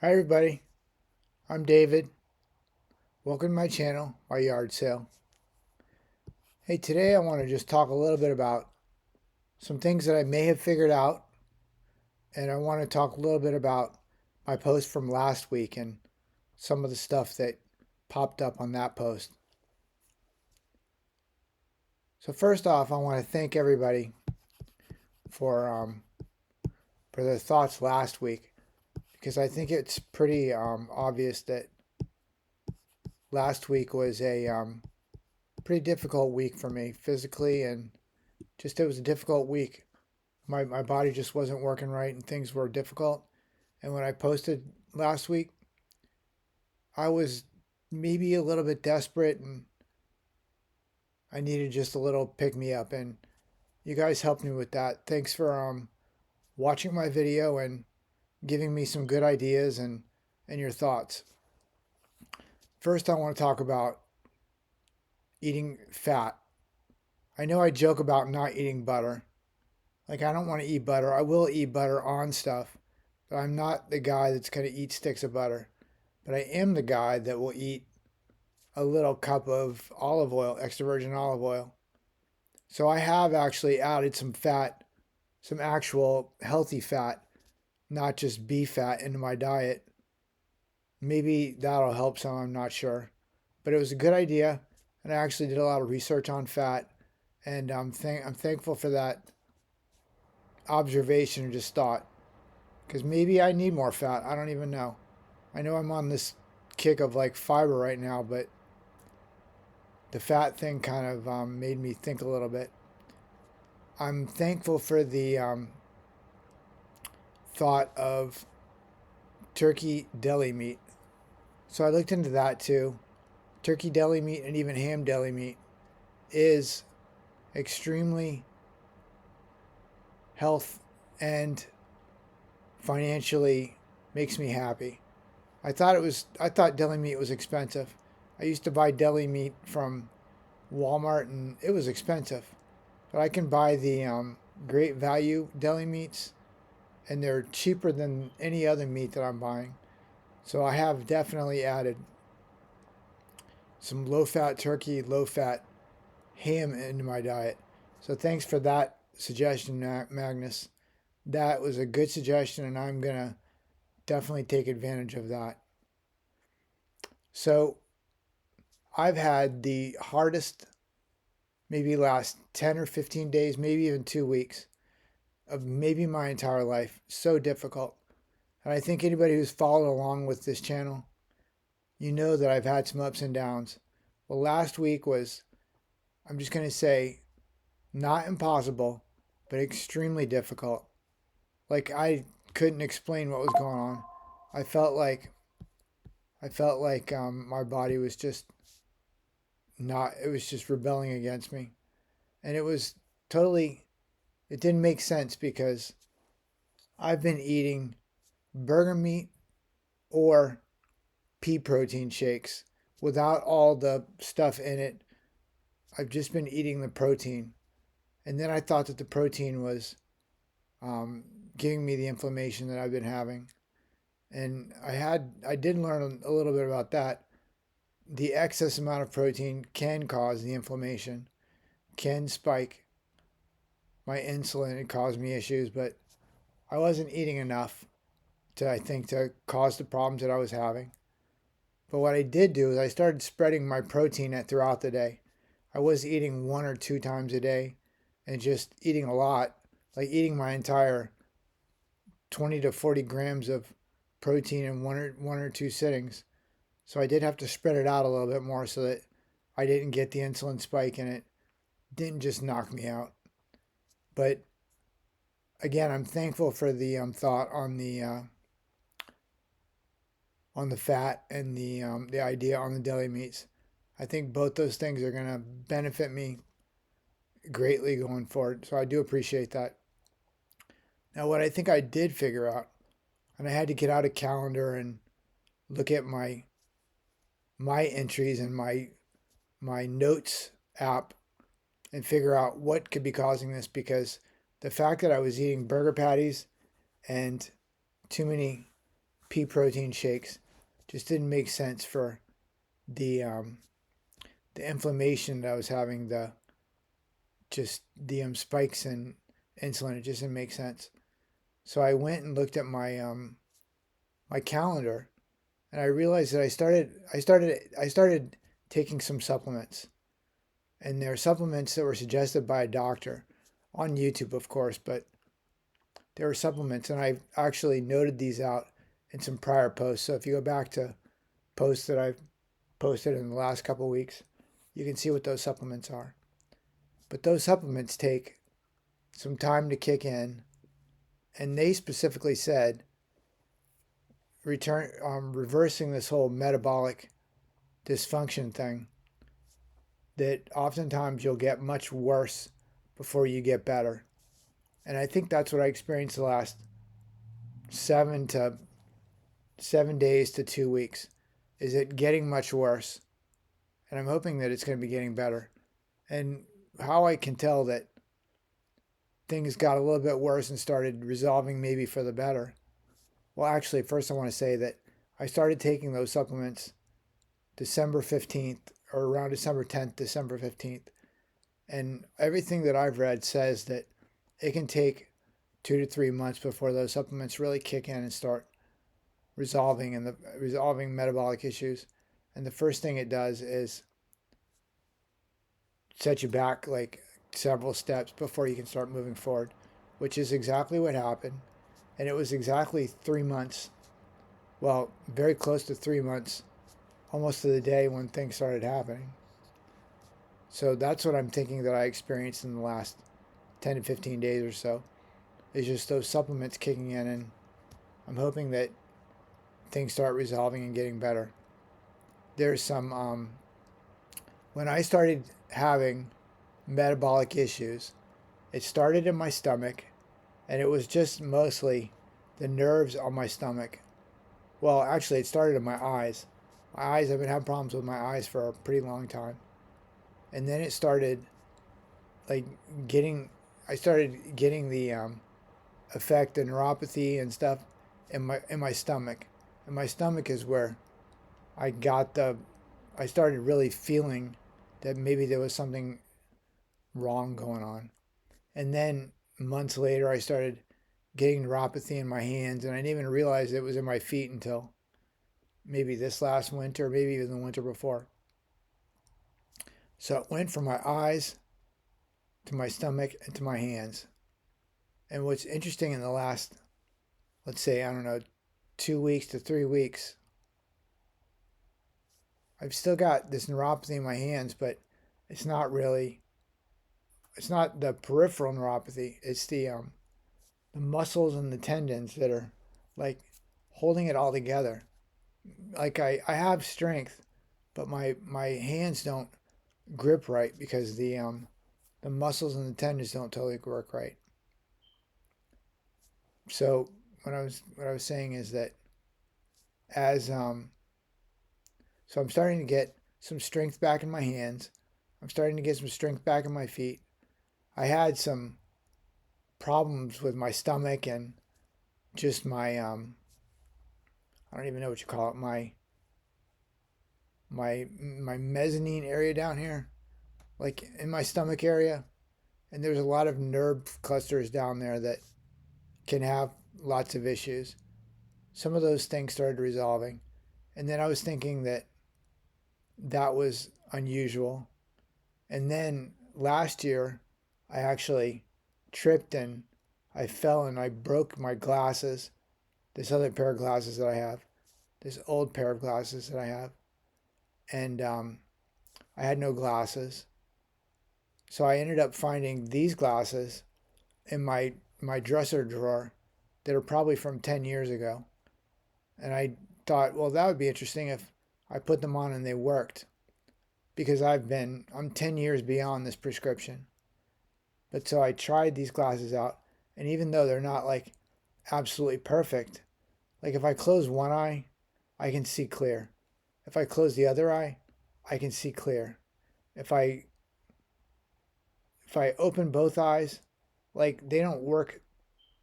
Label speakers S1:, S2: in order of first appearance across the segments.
S1: Hi everybody, I'm David. Welcome to my channel, My Yard Sale. Hey, today I want to just talk a little bit about some things that I may have figured out, and I want to talk a little bit about my post from last week and some of the stuff that popped up on that post. So first off, I want to thank everybody for um, for their thoughts last week because I think it's pretty obvious that last week was a pretty difficult week for me physically, and just it was a difficult week. My body just wasn't working right and things were difficult. And when I posted last week, I was maybe a little bit desperate and I needed just a little pick me up. And you guys helped me with that. Thanks for watching my video and giving me some good ideas and your thoughts. First, I want to talk about eating fat. I know I joke about not eating butter. Like, I don't want to eat butter. I will eat butter on stuff, but I'm not the guy that's going to eat sticks of butter. But I am the guy that will eat a little cup of olive oil, extra virgin olive oil. So I have actually added some fat, some actual healthy fat, not just beef fat, into my diet. Maybe that'll help some, I'm not sure. But it was a good idea, and I actually did a lot of research on fat, and I'm thankful for that observation and just thought, because maybe I need more fat. I don't even know. I know I'm on this kick of like fiber right now, but the fat thing kind of made me think a little bit. I'm thankful for the thought of turkey deli meat. So I looked into that too. Turkey deli meat and even ham deli meat is extremely health and financially makes me happy. I thought deli meat was expensive. I used to buy deli meat from Walmart and it was expensive. But I can buy the great value deli meats and they're cheaper than any other meat that I'm buying. So I have definitely added some low fat turkey, low fat ham into my diet. So thanks for that suggestion, Magnus. That was a good suggestion, and I'm going to definitely take advantage of that. So I've had the hardest, maybe last 10 or 15 days, maybe even 2 weeks of maybe my entire life. So difficult. And I think anybody who's followed along with this channel, you know that I've had some ups and downs. Well, last week was, I'm just going to say, not impossible, but extremely difficult. Like I couldn't explain what was going on. I felt like my body was just not. It was just rebelling against me, and it was totally. It didn't make sense because I've been eating burger meat or pea protein shakes without all the stuff in it. I've just been eating the protein, and then I thought that the protein was um, giving me the inflammation that I've been having. And I did learn a little bit about that. The excess amount of protein can cause the inflammation, can spike my insulin and cause me issues, but I wasn't eating enough to, I think, to cause the problems that I was having. But what I did do is I started spreading my protein throughout the day. I was eating 1 or 2 times a day and just eating a lot, like eating my entire 20 to 40 grams of protein in one or two sittings. So I did have to spread it out a little bit more so that I didn't get the insulin spike and it didn't just knock me out. But again, I'm thankful for the thought on the fat and the idea on the deli meats. I think both those things are going to benefit me greatly going forward. So I do appreciate that. Now, what I think I did figure out, and I had to get out a calendar and look at my entries and my notes app and figure out what could be causing this, because the fact that I was eating burger patties and too many pea protein shakes. Just didn't make sense for the inflammation that I was having, the spikes in insulin. It just didn't make sense. So I went and looked at my calendar, and I realized that I started taking some supplements, and they're supplements that were suggested by a doctor on YouTube, of course, but there were supplements, and I actually noted these out in some prior posts. So if you go back to posts that I've posted in the last couple of weeks, you can see what those supplements are. But those supplements take some time to kick in, and they specifically said reversing this whole metabolic dysfunction thing, that oftentimes you'll get much worse before you get better. And I think that's what I experienced the last 7 days to 2 weeks, is it getting much worse. And I'm hoping that it's going to be getting better. And how I can tell that things got a little bit worse and started resolving maybe for the better. Well, actually, first I want to say that I started taking those supplements December 15th, or around December 10th, December 15th. And everything that I've read says that it can take 2 to 3 months before those supplements really kick in and start resolving metabolic issues. And the first thing it does is set you back like several steps before you can start moving forward, which is exactly what happened. And it was exactly 3 months, well, very close to 3 months, almost to the day when things started happening. So that's what I'm thinking that I experienced in the last 10 to 15 days or so, is just those supplements kicking in, and I'm hoping that things start resolving and getting better. There's some, when I started having metabolic issues, it started in my stomach, and it was just mostly the nerves on my stomach. Well, actually, it started in my eyes. My eyes, I've been having problems with my eyes for a pretty long time. And then it started like I started getting the effect, the neuropathy and stuff in my stomach. And my stomach is where I started really feeling that maybe there was something wrong going on. And then months later, I started getting neuropathy in my hands, and I didn't even realize it was in my feet until maybe this last winter, maybe even the winter before. So it went from my eyes to my stomach and to my hands. And what's interesting, in the last, let's say, I don't know, 2 weeks to 3 weeks, I've still got this neuropathy in my hands, but it's not the peripheral neuropathy. It's the muscles and the tendons that are like holding it all together. Like I have strength, but my hands don't grip right because the muscles and the tendons don't totally work right. So what I was saying is that as so I'm starting to get some strength back in my hands. I'm starting to get some strength back in my feet. I had some problems with my stomach and just my I don't even know what you call it, my mezzanine area down here, like in my stomach area. And there's a lot of nerve clusters down there that can have lots of issues. Some of those things started resolving. And then I was thinking that was unusual. And then last year, I actually tripped and I fell and I broke my glasses, this other pair of glasses that I have, this old pair of glasses that I have. And I had no glasses. So I ended up finding these glasses in my dresser drawer that are probably from 10 years ago. And I thought, well, that would be interesting if I put them on and they worked, because I'm 10 years beyond this prescription. But so I tried these glasses out, and even though they're not like absolutely perfect, like if I close one eye, I can see clear. If I close the other eye, I can see clear. If I open both eyes, like they don't work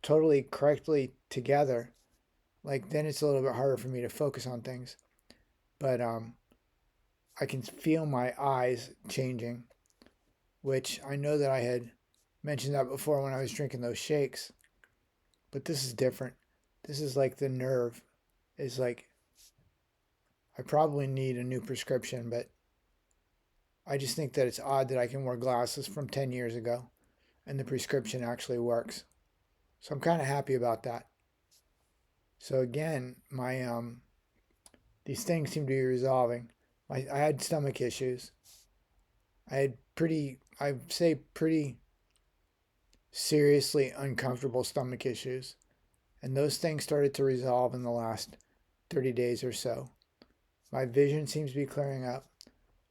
S1: totally correctly together, like then it's a little bit harder for me to focus on things. But I can feel my eyes changing, which I know that I had mentioned that before when I was drinking those shakes. But this is different. This is like the nerve is like, I probably need a new prescription, but I just think that it's odd that I can wear glasses from 10 years ago and the prescription actually works. So I'm kind of happy about that. So again, my these things seem to be resolving. I had stomach issues. I had I'd say pretty seriously uncomfortable stomach issues. And those things started to resolve in the last 30 days or so. My vision seems to be clearing up.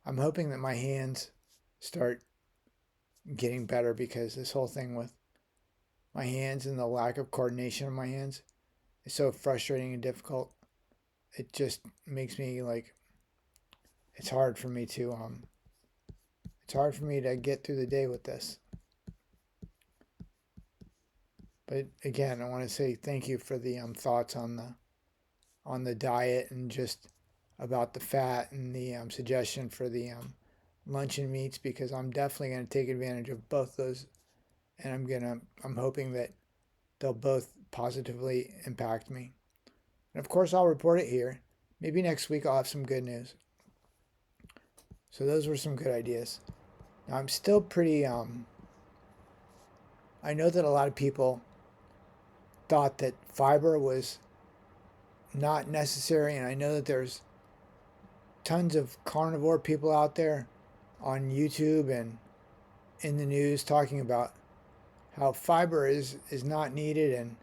S1: I'm hoping that my hands start getting better because this whole thing with my hands and the lack of coordination of my hands is so frustrating and difficult. It just makes me like it's hard for me to get through the day with this. But again, I want to say thank you for the thoughts on the diet and just about the fat and the suggestion for the luncheon meats, because I'm definitely going to take advantage of both those, and I'm hoping that they'll both positively impact me. And of course, I'll report it here. Maybe next week I'll have some good news. So those were some good ideas. Now I'm still pretty I know that a lot of people thought that fiber was not necessary, and I know that there's tons of carnivore people out there on YouTube and in the news talking about how fiber is not needed, and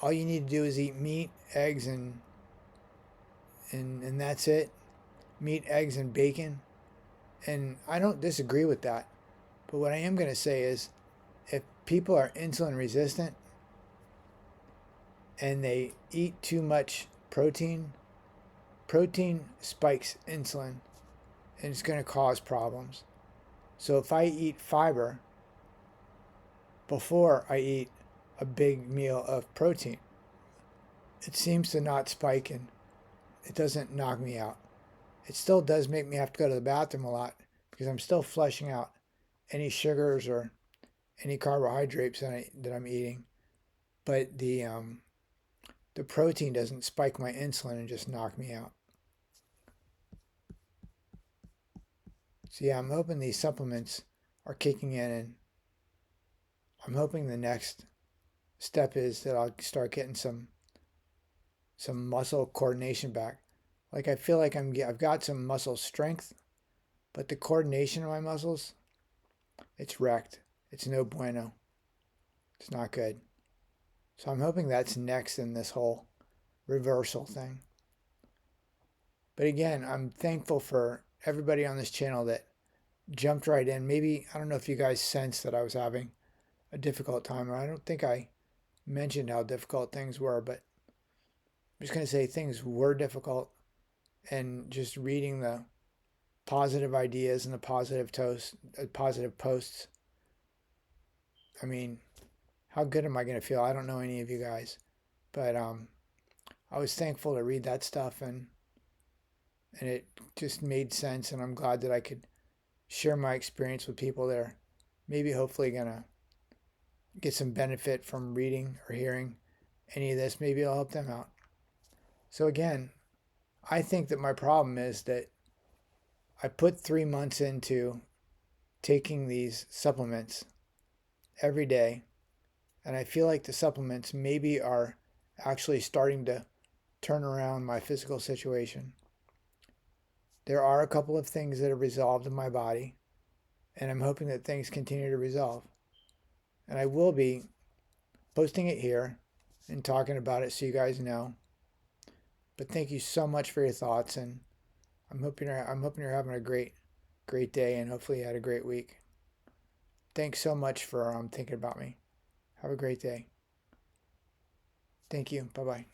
S1: all you need to do is eat meat, eggs, and that's it. Meat, eggs, and bacon. And I don't disagree with that. But what I am going to say is if people are insulin resistant and they eat too much protein, protein spikes insulin and it's going to cause problems. So if I eat fiber before I eat a big meal of protein, it seems to not spike and it doesn't knock me out. It still does make me have to go to the bathroom a lot because I'm still flushing out any sugars or any carbohydrates that I'm eating. But the protein doesn't spike my insulin and just knock me out. So yeah, I'm hoping these supplements are kicking in, and I'm hoping the next step is that I'll start getting some muscle coordination back. Like I feel like I've got some muscle strength, but the coordination of my muscles, it's wrecked. It's no bueno. It's not good. So I'm hoping that's next in this whole reversal thing. But again, I'm thankful for everybody on this channel that jumped right in. Maybe, I don't know if you guys sensed that I was having a difficult time, or I don't think I mentioned how difficult things were, but I'm just going to say things were difficult, and just reading the positive ideas and the positive posts. I mean, how good am I going to feel? I don't know any of you guys, but I was thankful to read that stuff, and it just made sense, and I'm glad that I could share my experience with people that are maybe hopefully going to get some benefit from reading or hearing any of this. Maybe I'll help them out. So again, I think that my problem is that I put 3 months into taking these supplements every day, and I feel like the supplements maybe are actually starting to turn around my physical situation. There are a couple of things that have resolved in my body, and I'm hoping that things continue to resolve. And I will be posting it here and talking about it so you guys know. But thank you so much for your thoughts, and I'm hoping you're having a great day, and hopefully you had a great week. Thanks so much for thinking about me. Have a great day. Thank you. Bye-bye.